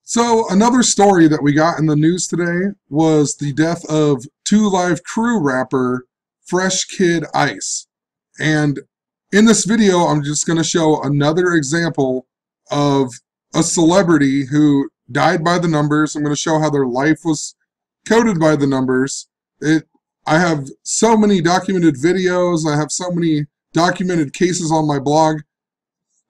So another story that we got in the news today was the death of 2 Live Crew rapper Fresh Kid Ice. And in this video, I'm just going to show another example of a celebrity who died by the numbers. I'm going to show how their life was coded by the numbers. I have so many documented videos. I have so many documented cases on my blog.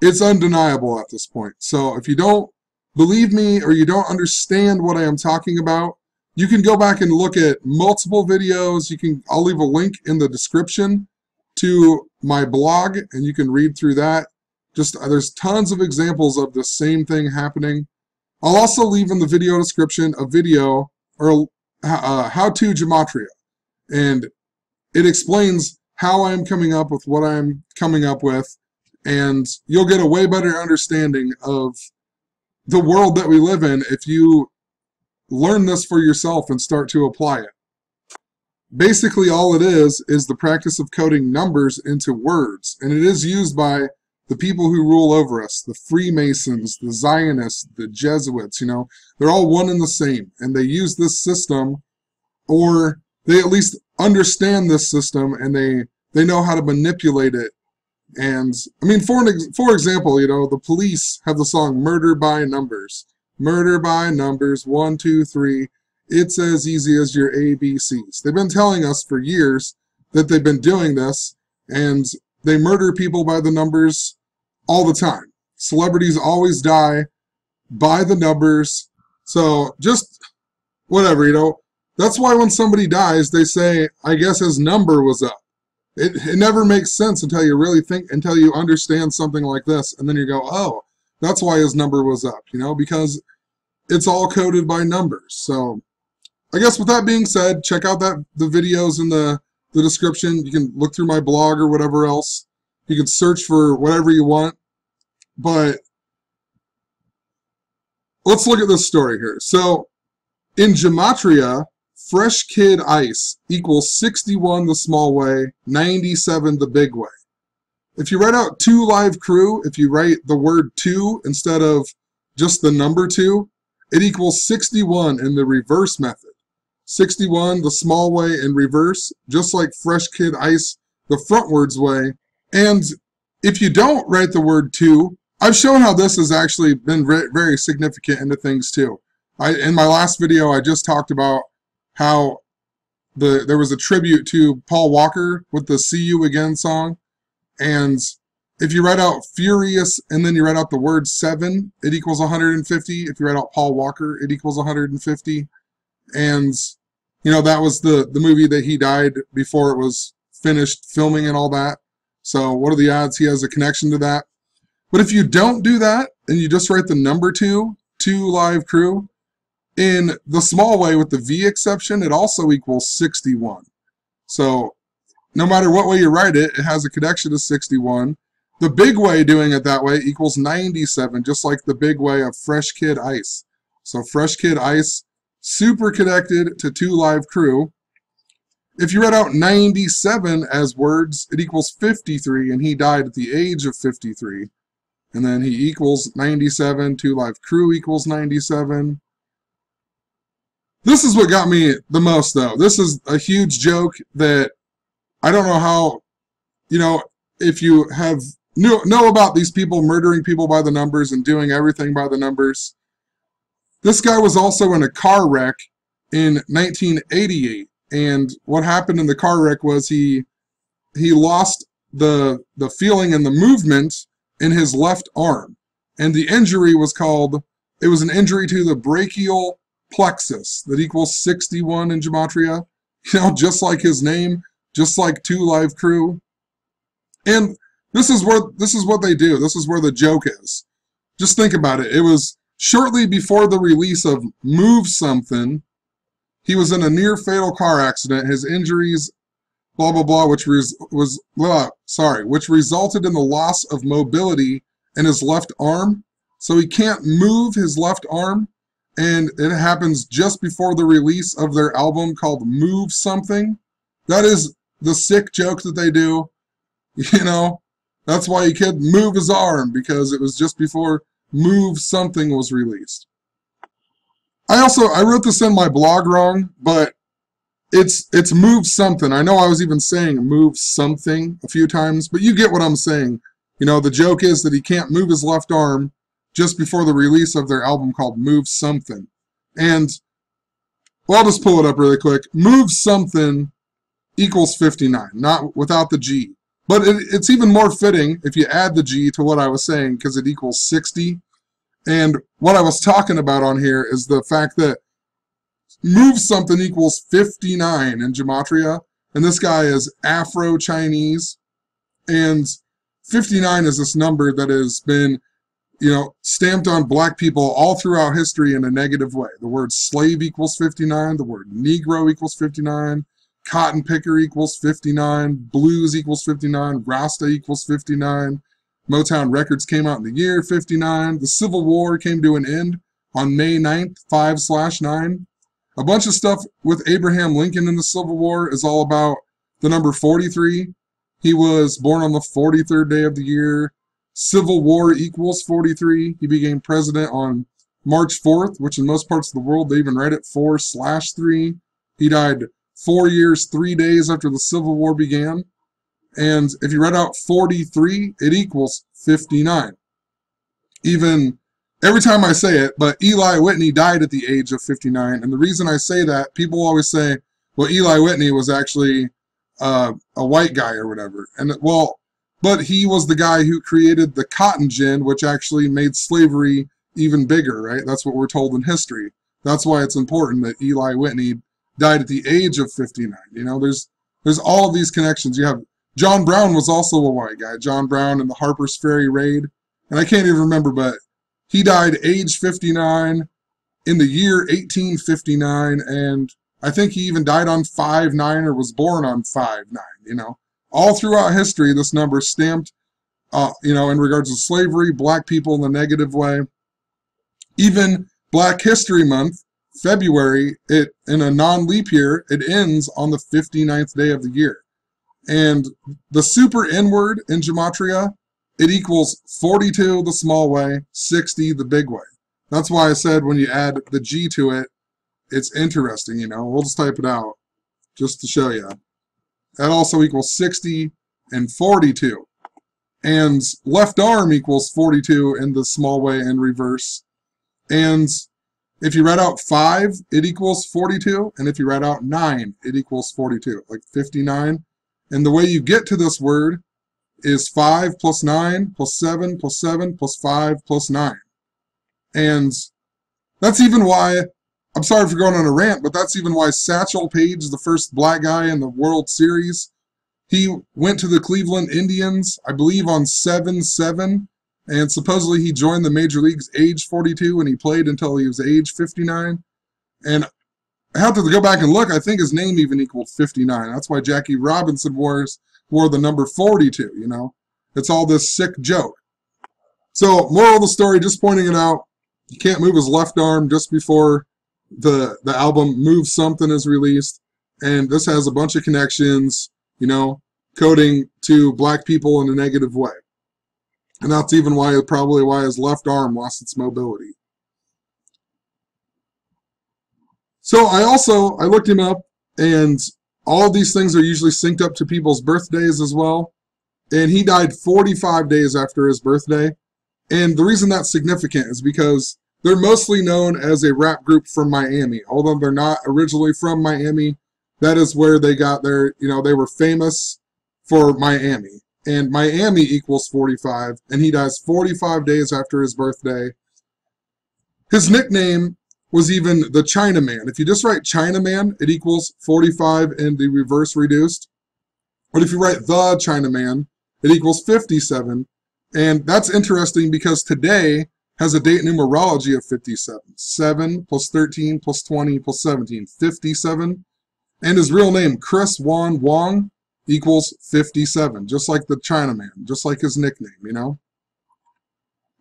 It's undeniable at this point. So if you don't believe me or you don't understand what I am talking about, you can go back and look at multiple videos. I'll leave a link in the description to my blog and you can read through that. There's tons of examples of the same thing happening. I'll also leave in the video description a video or how-to gematria, and it explains how I'm coming up with what I'm coming up with, and you'll get a way better understanding of the world that we live in if you learn this for yourself and start to apply it. Basically, all it is the practice of coding numbers into words, and it is used by the people who rule over us, the Freemasons, the Zionists, the Jesuits. They're all one and the same, and they use this system, or they at least understand this system, and they know how to manipulate it. And I mean, for example, the Police have the song "Murder by Numbers." Murder by numbers, 1, 2, 3. It's as easy as your ABCs. They've been telling us for years that they've been doing this, and they murder people by the numbers all the time. Celebrities always die by the numbers. So just whatever, That's why when somebody dies, they say, I guess his number was up. It never makes sense until you really until you understand something like this, and then you go, oh, that's why his number was up, because it's all coded by numbers. So I guess with that being said, check out the videos in the description. You can look through my blog or whatever else. You can search for whatever you want. But let's look at this story here. So in gematria, Fresh Kid Ice equals 61 the small way, 97 the big way. If you write out 2 Live Crew, if you write the word 2 instead of just the number 2, it equals 61 in the reverse method. 61 the small way in reverse, just like Fresh Kid Ice the frontwards way. And if you don't write the word 2, I've shown how this has actually been very significant into things too. In my last video, I just talked about how there was a tribute to Paul Walker with the "See You Again" song. And if you write out furious and then you write out the word 7, it equals 150. If you write out Paul Walker, it equals 150. And, that was the movie that he died before it was finished filming and all that. So what are the odds he has a connection to that? But if you don't do that and you just write the number 2 Live Crew, in the small way with the V exception, it also equals 61. So no matter what way you write it, it has a connection to 61. The big way doing it that way equals 97, just like the big way of Fresh Kid Ice. So Fresh Kid Ice, super connected to 2 Live Crew. If you read out 97 as words, it equals 53, and he died at the age of 53. And then he equals 97, 2 Live Crew equals 97. This is what got me the most, though. This is a huge joke that I don't know how, if you know about these people murdering people by the numbers and doing everything by the numbers. This guy was also in a car wreck in 1988, and what happened in the car wreck was he lost the feeling and the movement in his left arm, and the injury was an injury to the brachial plexus that equals 61 in gematria, just like his name, just like 2 Live Crew. And this is what they do. This is where the joke is. Just think about it. It was shortly before the release of Move Somethin. He was in a near fatal car accident. His injuries, blah blah blah, which resulted in the loss of mobility in his left arm. So he can't move his left arm. And it happens just before the release of their album called Move Something. That is the sick joke that they do. That's why he couldn't move his arm, because it was just before Move Something was released. I wrote this in my blog wrong, but it's move something. I know I was even saying move something a few times, but you get what I'm saying. You know, the joke is that he can't move his left arm just before the release of their album called Move Something. And, well, I'll just pull it up really quick. Move Something equals 59, not without the G. But it's even more fitting if you add the G to what I was saying, because it equals 60. And what I was talking about on here is the fact that move something equals 59 in Gematria, and this guy is Afro Chinese, and 59 is this number that has been, you know, stamped on black people all throughout history in a negative way. The word slave equals 59, the word Negro equals 59, cotton picker equals 59, blues equals 59, Rasta equals 59, Motown Records came out in the year 59, the Civil War came to an end on May 9th, 5/9. A bunch of stuff with Abraham Lincoln in the Civil War is all about the number 43. He was born on the 43rd day of the year. Civil War equals 43. He became president on March 4th, which in most parts of the world, they even write it 4/3. He died 4 years, 3 days after the Civil War began. And if you read out 43, it equals 59. Even every time I say it, but Eli Whitney died at the age of 59. And the reason I say that, people always say, well, Eli Whitney was actually a white guy or whatever. And well, but he was the guy who created the cotton gin, which actually made slavery even bigger, right? That's what we're told in history. That's why it's important that Eli Whitney died at the age of 59. You know, there's all of these connections. You have John Brown was also a white guy. John Brown in the Harper's Ferry raid. And I can't even remember, but he died age 59 in the year 1859, and I think he even died on 5/9 or was born on 5/9, you know. All throughout history, this number is stamped, you know, in regards to slavery, black people in the negative way. Even Black History Month, February, in a non-leap year, it ends on the 59th day of the year. And the super N-word in Gematria, it equals 42 the small way, 60 the big way. That's why I said when you add the G to it, it's interesting, you know. We'll just type it out just to show you. That also equals 60 and 42. And left arm equals 42 in the small way in reverse. And if you write out 5, it equals 42. And if you write out 9, it equals 42, like 59. And the way you get to this word is 5 plus 9 plus 7 plus 7 plus 5 plus 9. And that's even why, I'm sorry for going on a rant, but that's even why Satchel Paige, the first black guy in the World Series, he went to the Cleveland Indians, I believe on 7/7, and supposedly he joined the major leagues age 42 and he played until he was age 59. And I have to go back and look, I think his name even equaled 59. That's why Jackie Robinson wore the number 42, you know. It's all this sick joke. So, moral of the story, just pointing it out, he can't move his left arm just before the album Move Something is released. And this has a bunch of connections, you know, coding to black people in a negative way. And that's even probably why his left arm lost its mobility. So I looked him up, and all these things are usually synced up to people's birthdays as well. And he died 45 days after his birthday. And the reason that's significant is because they're mostly known as a rap group from Miami. Although they're not originally from Miami, that is where they got their, you know, they were famous for Miami. And Miami equals 45, and he dies 45 days after his birthday. His nickname was even the Chinaman. If you just write Chinaman, it equals 45 in the reverse reduced. But if you write the Chinaman, it equals 57. And that's interesting because today has a date numerology of 57. 7 plus 13 plus 20 plus 17, 57. And his real name, Chris Wan Wong, equals 57, just like the Chinaman, just like his nickname, you know.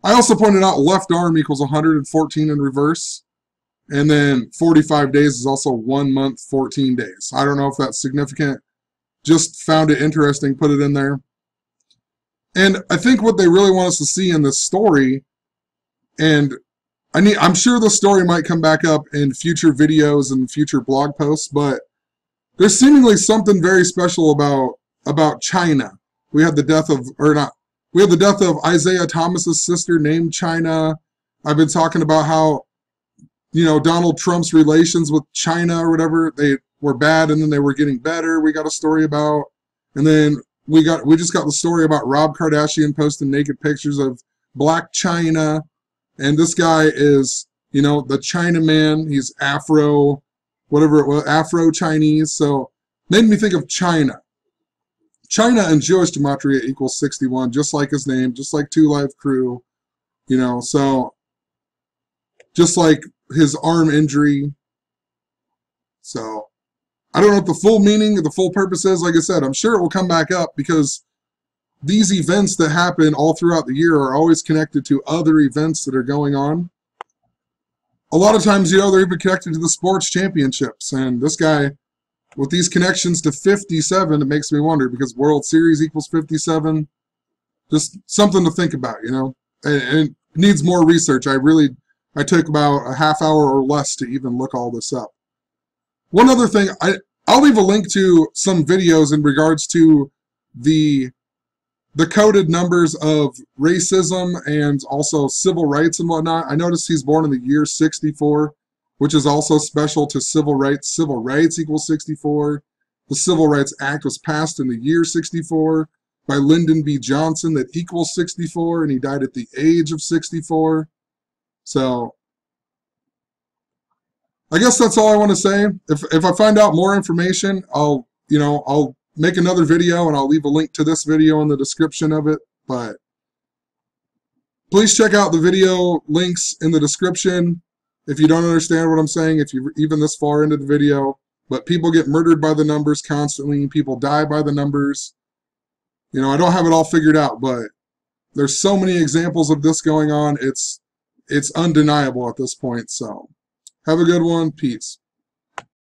I also pointed out left arm equals 114 in reverse. And then 45 days is also 1 month, 14 days. I don't know if that's significant. Just found it interesting, put it in there. And I think what they really want us to see in this story, and I'm sure the story might come back up in future videos and future blog posts, but there's seemingly something very special about China. We had the death of, or not, we had the death of Isaiah Thomas's sister named China. I've been talking about how, you know, Donald Trump's relations with China or whatever, they were bad and then they were getting better. We got a story about, and then we just got the story about Rob Kardashian posting naked pictures of Black China. And this guy is, you know, the Chinaman. He's Afro, whatever it was, Afro Chinese. So made me think of China. China in Jewish gematria equals 61, just like his name, just like Two Live Crew, you know, so just like his arm injury. So I don't know what the full meaning, the full purpose is. Like I said, I'm sure it will come back up because these events that happen all throughout the year are always connected to other events that are going on. A lot of times, you know, they're even connected to the sports championships. And this guy, with these connections to 57, it makes me wonder, because World Series equals 57. Just something to think about, you know. And it needs more research. I took about a half hour or less to even look all this up. One other thing, I'll leave a link to some videos in regards to the coded numbers of racism and also civil rights and whatnot. I noticed he's born in the year 64, which is also special to civil rights. Civil rights equals 64. The Civil Rights Act was passed in the year 64 by Lyndon B. Johnson that equals 64, and he died at the age of 64. So I guess that's all I want to say. If I find out more information, I'll make another video, and I'll leave a link to this video in the description of it. But please check out the video links in the description if you don't understand what I'm saying, if you're even this far into the video. But people get murdered by the numbers constantly. People die by the numbers. You know, I don't have it all figured out, but there's so many examples of this going on. It's undeniable at this point. So have a good one. Peace.